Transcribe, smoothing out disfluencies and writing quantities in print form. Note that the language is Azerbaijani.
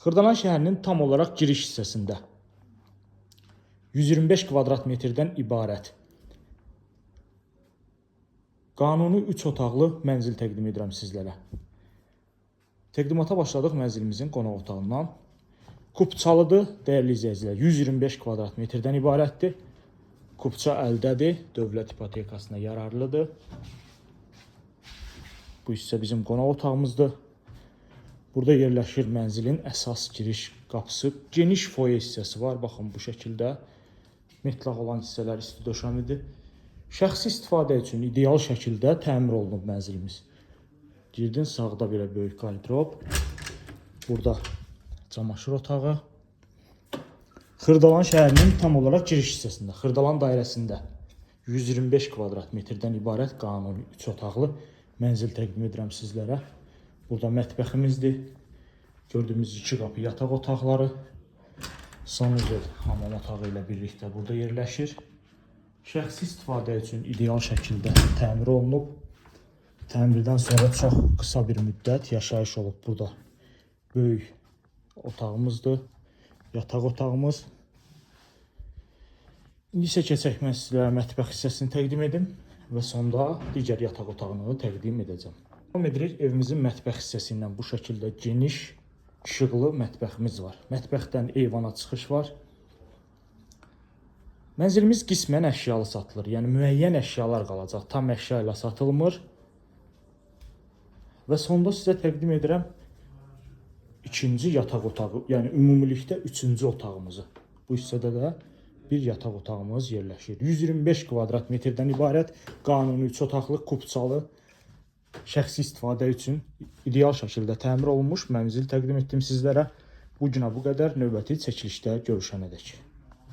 Xırdalan şəhərinin tam olaraq giriş hissəsində 125 kvadrat metrdən ibarət qanuni 3 otaqlı mənzil təqdim edirəm sizlərə. Təqdimata başladıq mənzilimizin qonaq otağından. Kupçalıdır, dəyərli izləyicilər. 125 kvadrat metrdən ibarətdir. Kupça əldədir, dövlət ipotekasına yararlıdır. Bu hissə bizim qonaq otağımızdır. Burada yerləşir mənzilin əsas giriş qapısı. Geniş foye hissəsi var. Baxın bu şəkildə. Metlaq olan hissələr isti döşəmidir. Şəxsi istifadə üçün ideal şəkildə təmir olunub mənzilimiz. Girdin sağda belə böyük qardırop. Burada çamaşır otağı. Xırdalan şəhərinin tam olaraq giriş hissəsində, Xırdalan dairəsində 125 kvadrat metrdən ibarət qanuni 3 otaqlı mənzil təqdim edirəm sizlərə. Burada mətbəximizdir. Gördüyümüz 2 qapı yataq otaqları. Sanuzel hamam otağı ilə birlikdə burada yerləşir. Şəxsi istifadə üçün ideal şəkildə təmir olunub. Təmirdən sonra çox qısa bir müddət yaşayış olub burada. Böyük otağımızdır. Yataq otağımız. İndi isə keçək mən sizlərə mətbəx hissəsini təqdim edim və sonda digər yataq otağını təqdim edəcəm. Davam edirik, evimizin mətbəx hissəsi ilə bu şəkildə geniş, işıqlı mətbəximiz var. Mətbəxdən eyvana çıxış var. Mənzilimiz qismən əşyalı satılır. Yəni müəyyən əşyalar qalacaq. Tam əşya ilə satılmır. Və sonda sizə təqdim edirəm ikinci yataq otağı, yəni ümumilikdə üçüncü otağımızı. Bu hissədə də bir yataq otağımız yerləşir. 125 kvadrat metrdən ibarət qanuni 3 otaqlı kupçalı şəxsi istifadə üçün ideal şəkildə təmir olunmuş mənzil təqdim etdim sizlərə. Bu günə bu qədər, növbəti çəkilişdə görüşənədək.